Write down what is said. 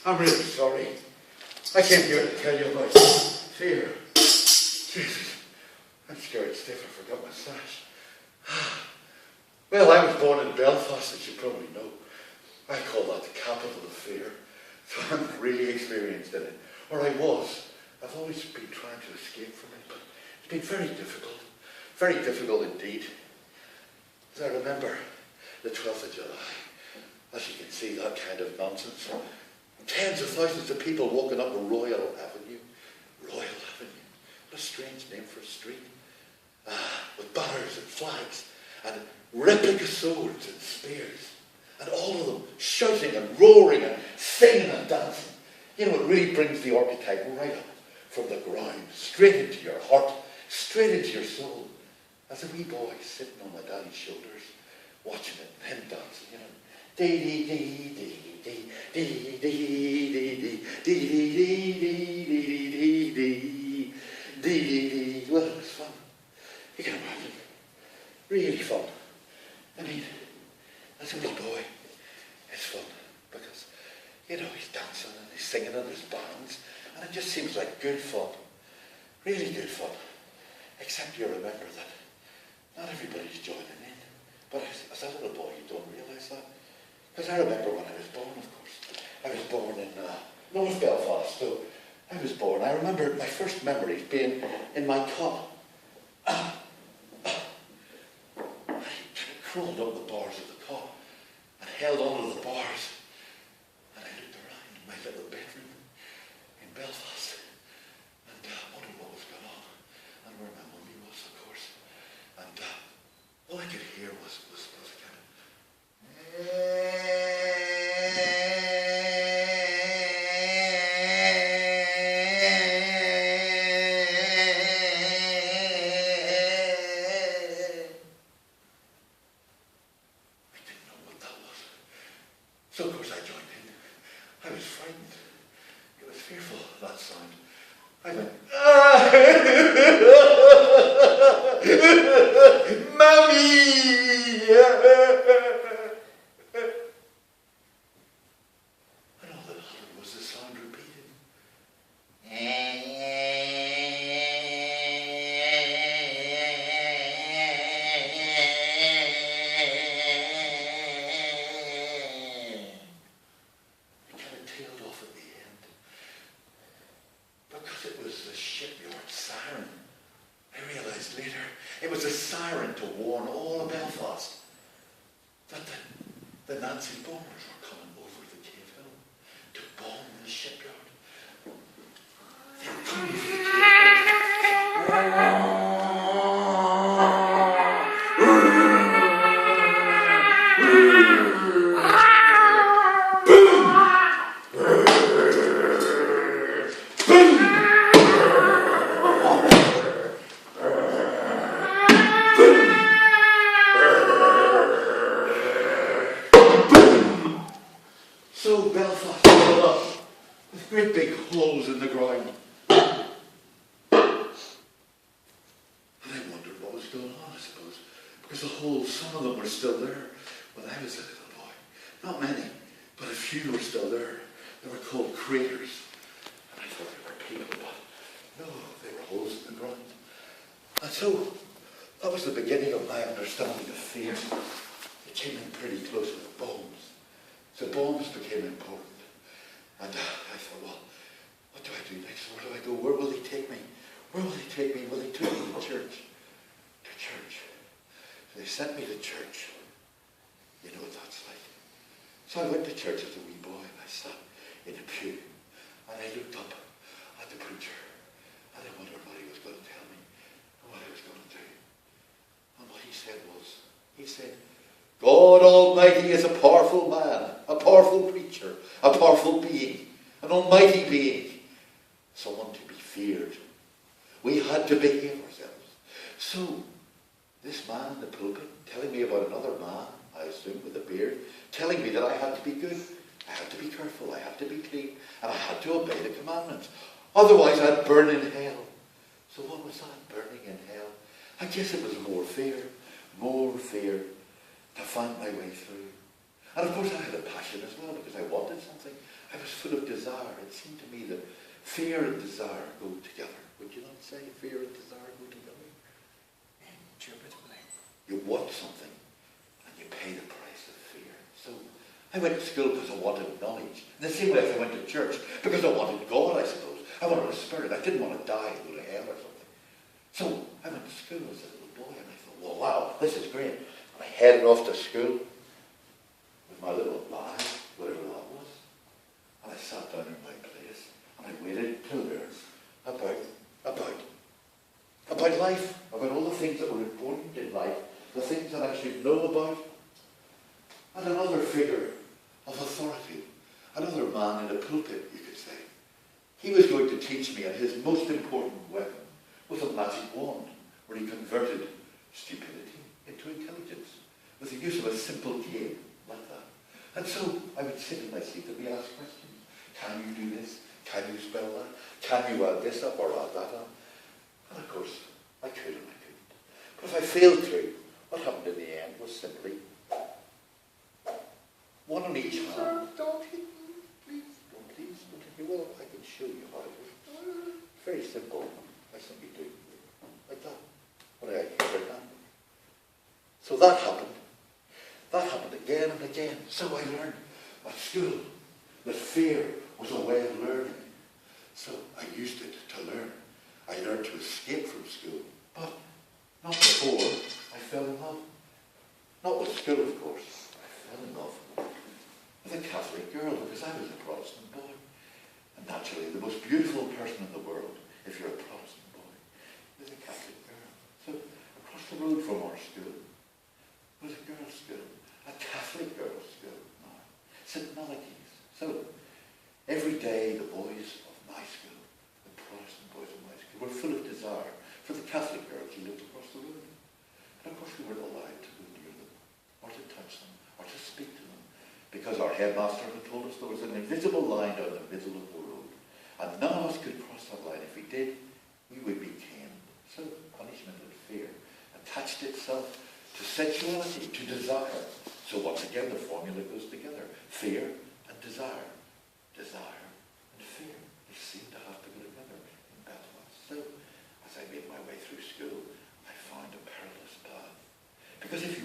I'm really sorry. I came here to tell you about fear. Jesus, I'm scared stiff. I forgot my sash. Well, I was born in Belfast, as you probably know. I call that the capital of fear. So I'm really experienced in it. Or I was. I've always been trying to escape from it, but it's been very difficult. Very difficult indeed. As I remember the 12th of July, as you can see, that kind of nonsense. Tens of thousands of people walking up Royal Avenue. Royal Avenue. What a strange name for a street. With banners and flags and replica swords and spears. And all of them shouting and roaring and singing and dancing. You know, it really brings the archetype right up from the ground, straight into your heart, straight into your soul. As a wee boy sitting on my daddy's shoulders, watching it and him dancing, you know. Dee dee dee dee dee dee dee dee dee dee dee dee. Well, it was fun. You can imagine. Really fun. I mean, as a wee boy, it's fun because, you know, he's dancing and he's singing and there's bands and it just seems like good fun. Really good fun. Except you remember that not everybody's joining in. But as a little boy, you don't realise that. Because I remember when I was born, of course. I was born in North Belfast, so I was born. I remember my first memories being in my cot. I crawled up the bars of the cot and held onto the bars. And I looked around in my little bedroom in Belfast and wondered what was going on and where my mummy was, of course. And all I could hear was kind of... So of course I joined in. I was frightened. It was fearful, that sound. I went, Mummy! And all that I heard was the sound repeated. Tailed off at the end because it was the shipyard siren. I realised later it was a siren to warn all of Belfast that the Nazi bombers were coming over the Cave Hill to bomb the shipyard. They were coming over the Cave Hill. So Belfast filled up with great big holes in the ground. And I wondered what was going on, I suppose, because the holes, some of them were still there when I was a little boy. Not many, but a few were still there. They were called craters. And I thought they were people, but no, they were holes in the ground. And so that was the beginning of my understanding of fear. It came in pretty close with bombs. So bombs became important. And I thought, well, what do I do next? Where do I go? Where will he take me? Where will he take me? Will he take me to church? To church. So they sent me to church. You know what that's like. So I went to church as a wee boy and I sat in a pew. And I looked up at the preacher. And I wondered what he was going to tell me and what I was going to do. And what he said was, he said, God Almighty is a powerful man, a powerful preacher, a powerful being, an almighty being, someone to be feared. We had to behave ourselves. So, this man in the pulpit telling me about another man, I assume with a beard, telling me that I had to be good, I had to be careful, I had to be clean, and I had to obey the commandments. Otherwise I'd burn in hell. So what was that, burning in hell? I guess it was more fear to find my way through. And of course I had a passion as well because I wanted something. I was full of desire. It seemed to me that fear and desire go together. Would you not say fear and desire go together? Indubitably. You want something and you pay the price of fear. So I went to school because I wanted knowledge. In the same way as I went to church because I wanted God, I suppose. I wanted a spirit. I didn't want to die and go to hell or something. So I went to school as a little boy and I thought, well, wow, this is great. And I headed off to school with my little bag, whatever that was. And I sat down in my place and I waited to learn about life, about all the things that were important in life, the things that I should know about. And another figure of authority, another man in a pulpit, you could say. He was going to teach me, and his most important weapon was a magic wand, where he converted stupidity into intelligence, with the use of a simple game like that. And so I would sit in my seat and be asked questions. Can you do this? Can you spell that? Can you add this up or add that up? And of course, I could and I couldn't. But if I failed to, what happened in the end was simply one on each hand. Don't hit me, please. Don't hit me. Well, I can show you how to do it. Very simple. I simply do. Like that. When I hit my hand. So that happened. That happened again and again. So I learned at school that fear was a way of learning. So I used it to learn. I learned to escape from school. But not before I fell in love. Not with school, of course. I fell in love with a Catholic girl because I was a Protestant boy. And naturally, the most beautiful person in the world, if you're a Protestant boy, is a Catholic girl. So across the road from our school was a girls' school, a Catholic girls' school. No, St. Malachi's. So every day the boys of my school, the Protestant boys of my school, were full of desire for the Catholic girls who lived across the road. And of course we weren't allowed to go near them, or to touch them, or to speak to them, because our headmaster had told us there was an invisible line down the middle of the road, and none of us could cross that line. If we did, we would be caned. So punishment and fear attached itself to sexuality, to desire. So once again the formula goes together. Fear and desire. Desire and fear. They seem to have to go together in balance. So as I made my way through school, I found a perilous path. Because if